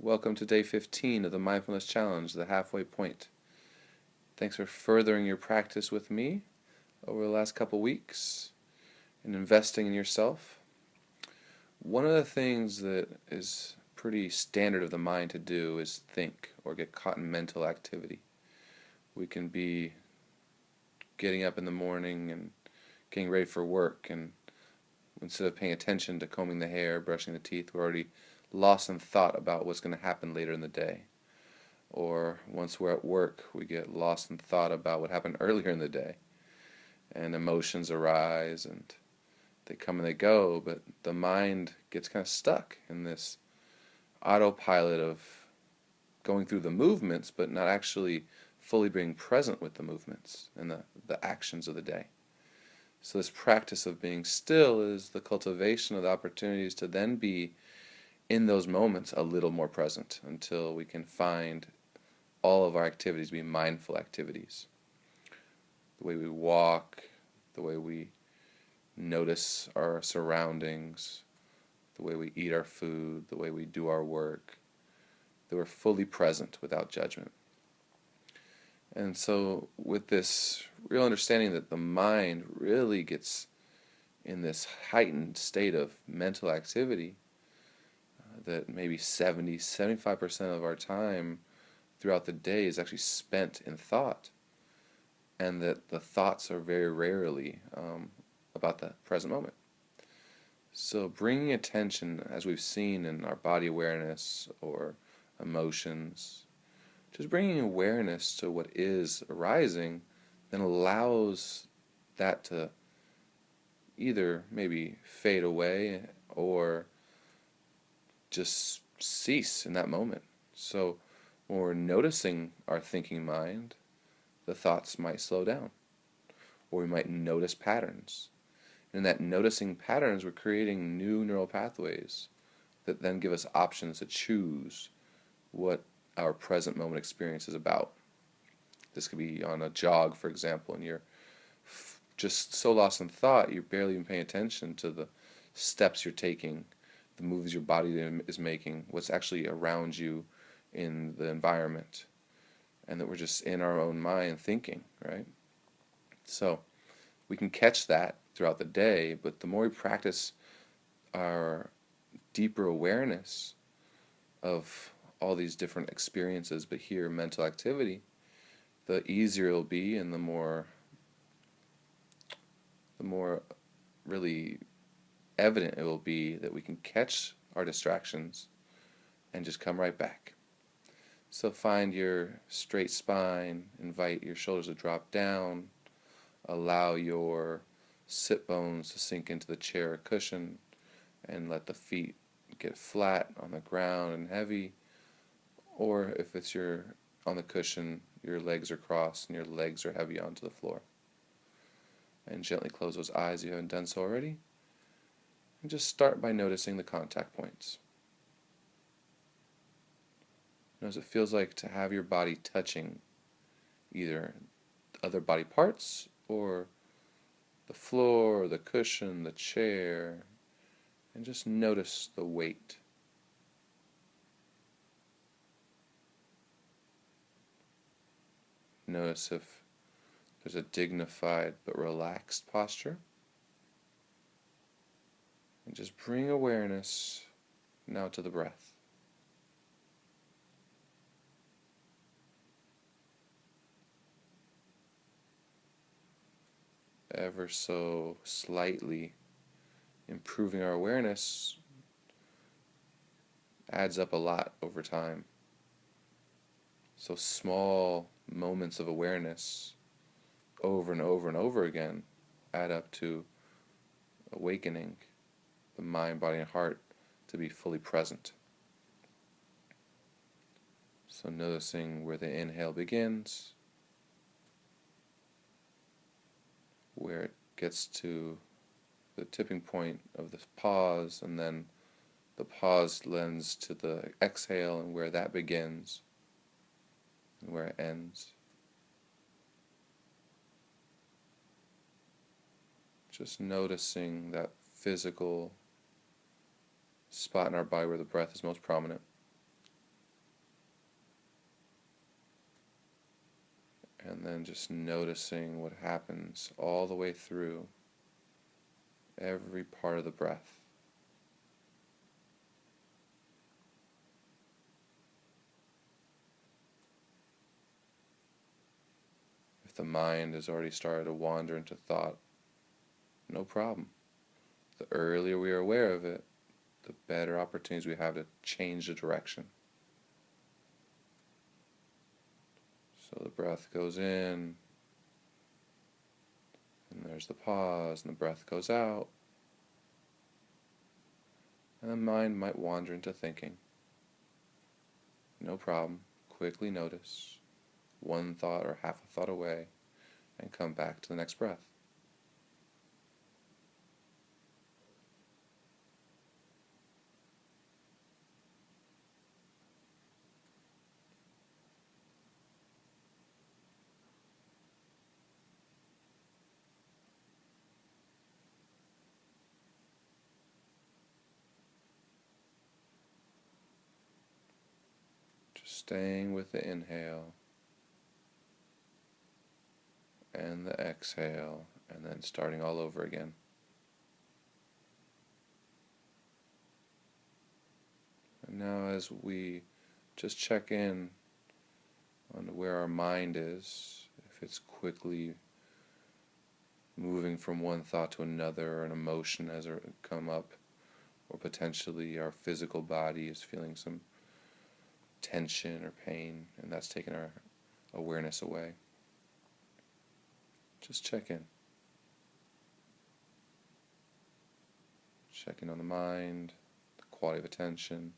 Welcome to day 15 of the Mindfulness Challenge, the halfway point. Thanks for furthering your practice with me over the last couple weeks and investing in yourself. One of the things that is pretty standard of the mind to do is think or get caught in mental activity. We can be getting up in the morning and getting ready for work, and instead of paying attention to combing the hair, brushing the teeth, we're already lost in thought about what's going to happen later in the day. Or once we're at work, we get lost in thought about what happened earlier in the day. And emotions arise and they come and they go, but the mind gets kind of stuck in this autopilot of going through the movements, but not actually fully being present with the movements and the actions of the day. So this practice of being still is the cultivation of the opportunities to then be in those moments a little more present until we can find all of our activities be mindful activities. The way we walk, the way we notice our surroundings, the way we eat our food, the way we do our work, that we're fully present without judgment. And so with this real understanding that the mind really gets in this heightened state of mental activity, that maybe 75% of our time throughout the day is actually spent in thought, and that the thoughts are very rarely about the present moment. So bringing attention, as we've seen in our body awareness or emotions, just bringing awareness to what is arising then allows that to either maybe fade away or just cease in that moment. So when we're noticing our thinking mind, the thoughts might slow down, or we might notice patterns. And in that noticing patterns, we're creating new neural pathways that then give us options to choose what our present moment experience is about. This could be on a jog, for example, and you're just so lost in thought, you're barely even paying attention to the steps you're taking, the moves your body is making, what's actually around you in the environment, and that we're just in our own mind thinking, right? So we can catch that throughout the day, but the more we practice our deeper awareness of all these different experiences, but here mental activity, the easier it'll be, and the more really evident it will be that we can catch our distractions and just come right back. So find your straight spine, invite your shoulders to drop down, allow your sit bones to sink into the chair or cushion, and let the feet get flat on the ground and heavy. Or if it's on the cushion, your legs are crossed and your legs are heavy onto the floor. And gently close those eyes if you haven't done so already. And just start by noticing the contact points. Notice it feels like to have your body touching either other body parts or the floor, the cushion, the chair, and just notice the weight. Notice if there's a dignified but relaxed posture. And just bring awareness now to the breath. Ever so slightly improving our awareness adds up a lot over time. So small moments of awareness over and over and over again add up to awakening the mind, body, and heart to be fully present. So noticing where the inhale begins, where it gets to the tipping point of the pause, and then the pause lends to the exhale and where that begins and where it ends. Just noticing that physical spot in our body where the breath is most prominent. And then just noticing what happens all the way through every part of the breath. If the mind has already started to wander into thought, no problem. The earlier we are aware of it, the better opportunities we have to change the direction. So the breath goes in, and there's the pause, and the breath goes out, and the mind might wander into thinking. No problem. Quickly notice one thought or half a thought away, and come back to the next breath. Just staying with the inhale and the exhale, and then starting all over again. And now as we just check in on where our mind is, if it's quickly moving from one thought to another, or an emotion has come up, or potentially our physical body is feeling some tension or pain, and that's taking our awareness away. Just check in. Check in on the mind, the quality of attention.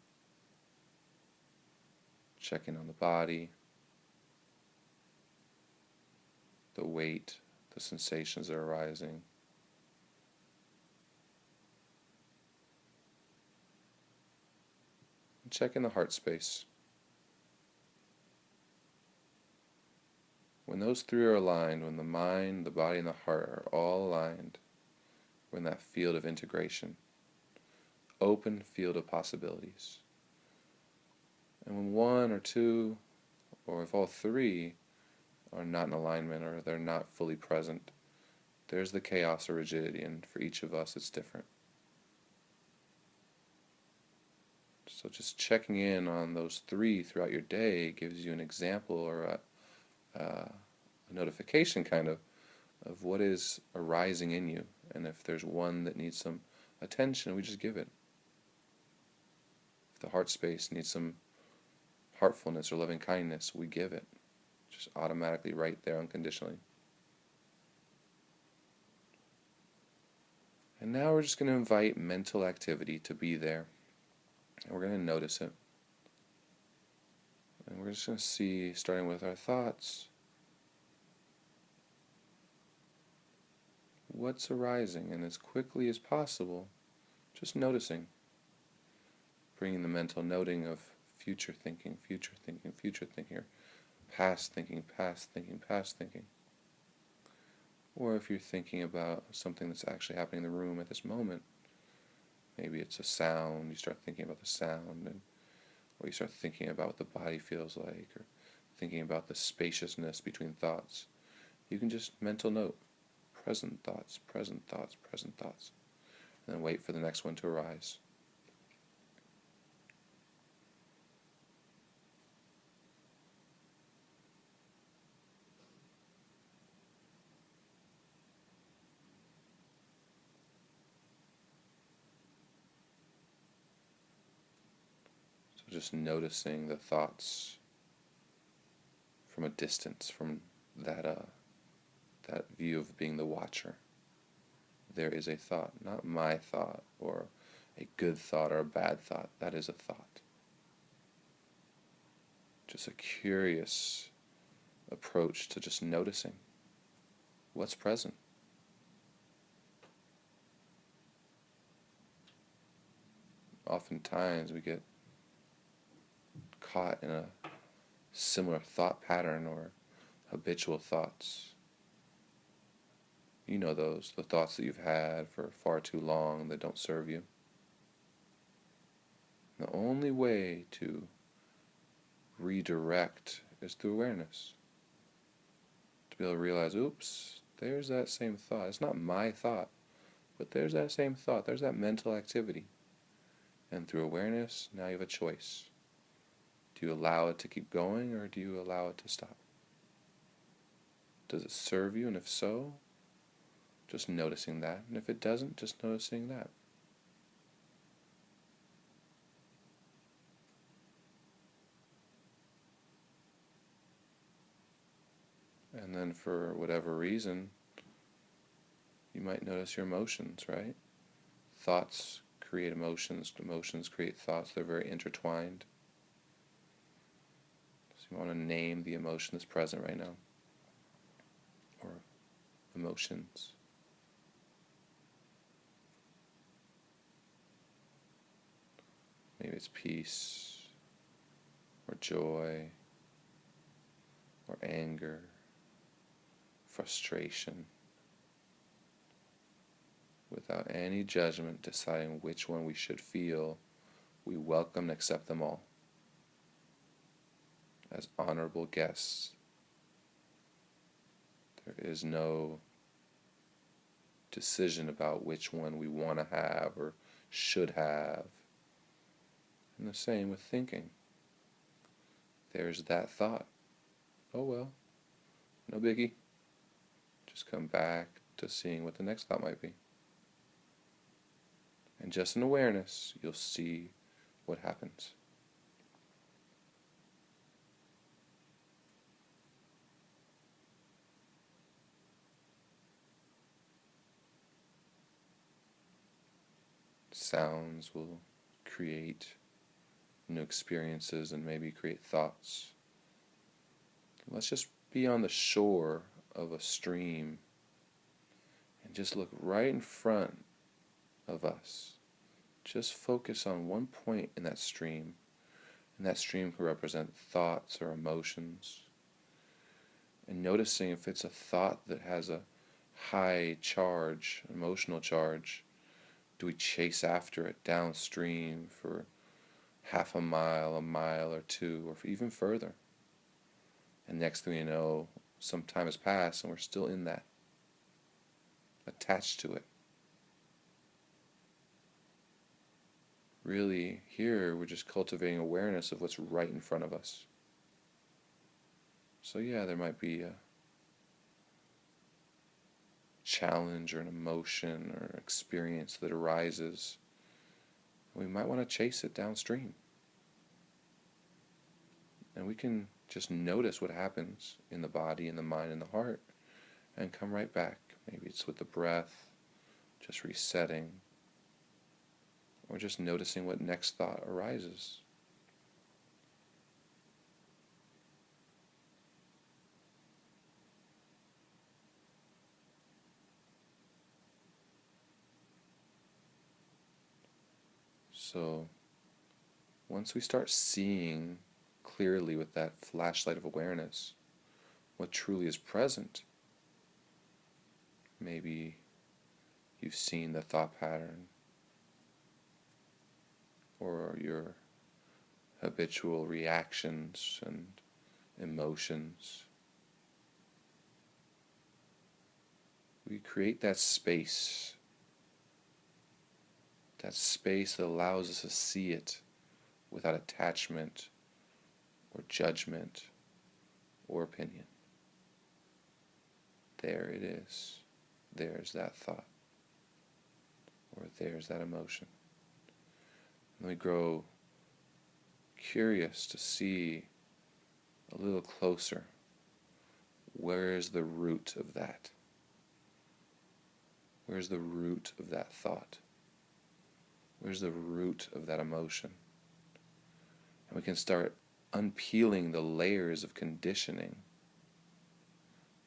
Check in on the body, the weight, the sensations that are arising. And check in the heart space. When those three are aligned, when the mind, the body, and the heart are all aligned, we're in that field of integration, open field of possibilities. And when one or two, or if all three are not in alignment, or they're not fully present, there's the chaos or rigidity, and for each of us it's different. So just checking in on those three throughout your day gives you an example, or a notification kind of what is arising in you. And if there's one that needs some attention, we just give it. If the heart space needs some heartfulness or loving kindness, we give it. Just automatically right there unconditionally. And now we're just going to invite mental activity to be there. And we're going to notice it. And we're just going to see, starting with our thoughts, what's arising, and as quickly as possible, just noticing. Bringing the mental noting of future thinking, future thinking, future thinking, or past thinking, past thinking, past thinking. Or if you're thinking about something that's actually happening in the room at this moment, maybe it's a sound, you start thinking about the sound, or you start thinking about what the body feels like, or thinking about the spaciousness between thoughts. You can just mental note, present thoughts, present thoughts, present thoughts, and then wait for the next one to arise. So just noticing the thoughts from a distance, from that view of being the watcher. There is a thought, not my thought, or a good thought or a bad thought. That is a thought. Just a curious approach to just noticing what's present. Oftentimes we get caught in a similar thought pattern or habitual thoughts. You know those, the thoughts that you've had for far too long that don't serve you. The only way to redirect is through awareness. To be able to realize, oops, there's that same thought. It's not my thought, but there's that same thought. There's that mental activity. And through awareness, now you have a choice. Do you allow it to keep going, or do you allow it to stop? Does it serve you? And if so, just noticing that. And if it doesn't, just noticing that. And then for whatever reason, you might notice your emotions, right? Thoughts create emotions, emotions create thoughts. They're very intertwined. So you want to name the emotion that's present right now, or emotions. Maybe it's peace, or joy, or anger, frustration. Without any judgment, deciding which one we should feel, we welcome and accept them all as honorable guests. There is no decision about which one we want to have or should have. And the same with thinking. There's that thought. Oh well, no biggie. Just come back to seeing what the next thought might be. And just in awareness, you'll see what happens. Sounds will create new experiences and maybe create thoughts. Let's just be on the shore of a stream and just look right in front of us. Just focus on one point in that stream, and that stream can represent thoughts or emotions. And noticing if it's a thought that has a high charge, emotional charge, do we chase after it downstream for half a mile or two, or even further? And next thing you know, some time has passed and we're still in that, attached to it. Really, here we're just cultivating awareness of what's right in front of us. So yeah, there might be a challenge or an emotion or an experience that arises. We might want to chase it downstream. And we can just notice what happens in the body, in the mind, in the heart, and come right back. Maybe it's with the breath, just resetting, or just noticing what next thought arises. So once we start seeing clearly with that flashlight of awareness what truly is present, maybe you've seen the thought pattern or your habitual reactions and emotions. We create that space that allows us to see it without attachment or judgment or opinion. There it is. There's that thought, or there's that emotion. And we grow curious to see a little closer. Where is the root of that? Where's the root of that thought? Where's the root of that emotion? And we can start unpeeling the layers of conditioning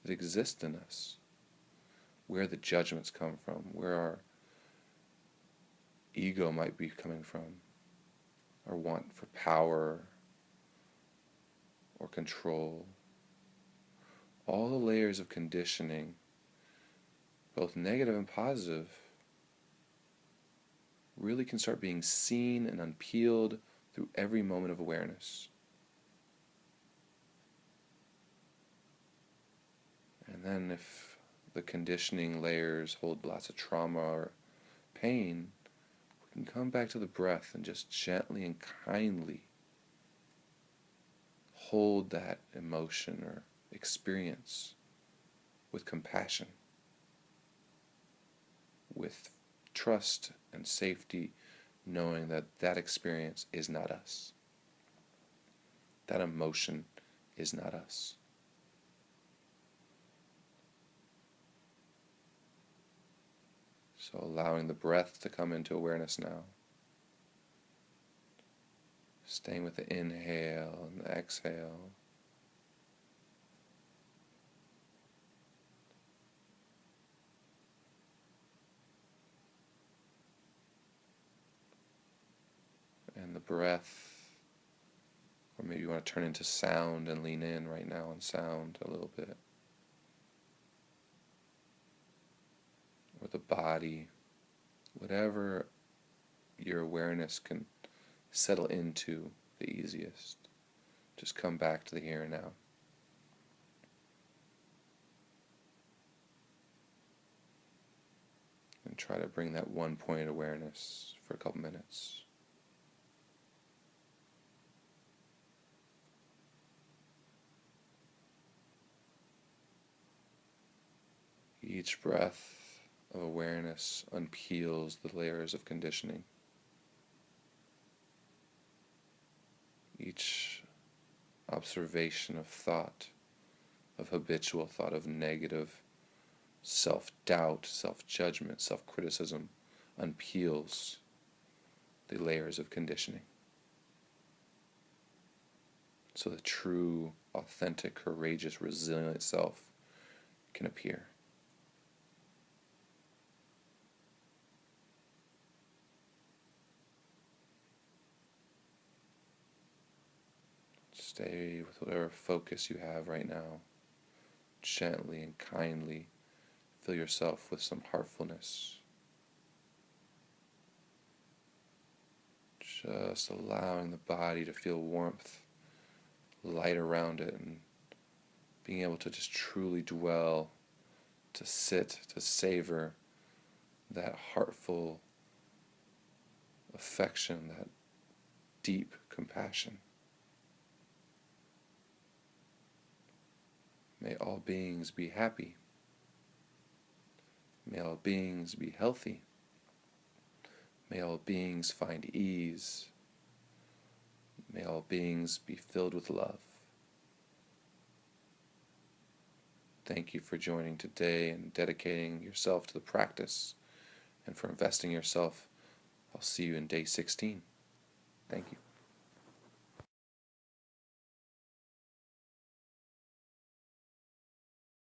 that exist in us. Where the judgments come from, where our ego might be coming from, our want for power or control. All the layers of conditioning, both negative and positive, really can start being seen and unpeeled through every moment of awareness. And then if the conditioning layers hold lots of trauma or pain, we can come back to the breath and just gently and kindly hold that emotion or experience with compassion, with trust and safety, knowing that that experience is not us. That emotion is not us. So allowing the breath to come into awareness now. Staying with the inhale and the exhale. And the breath, or maybe you want to turn into sound and lean in right now on sound a little bit. Or the body, whatever your awareness can settle into the easiest. Just come back to the here and now. And try to bring that one point awareness for a couple minutes. Each breath of awareness unpeels the layers of conditioning. Each observation of thought, of habitual thought, of negative self-doubt, self-judgment, self-criticism, unpeels the layers of conditioning. So the true, authentic, courageous, resilient self can appear. Stay with whatever focus you have right now. Gently and kindly fill yourself with some heartfulness. Just allowing the body to feel warmth, light around it, and being able to just truly dwell, to sit, to savor that heartful affection, that deep compassion. May all beings be happy. May all beings be healthy. May all beings find ease. May all beings be filled with love. Thank you for joining today and dedicating yourself to the practice and for investing yourself. I'll see you in day 16. Thank you.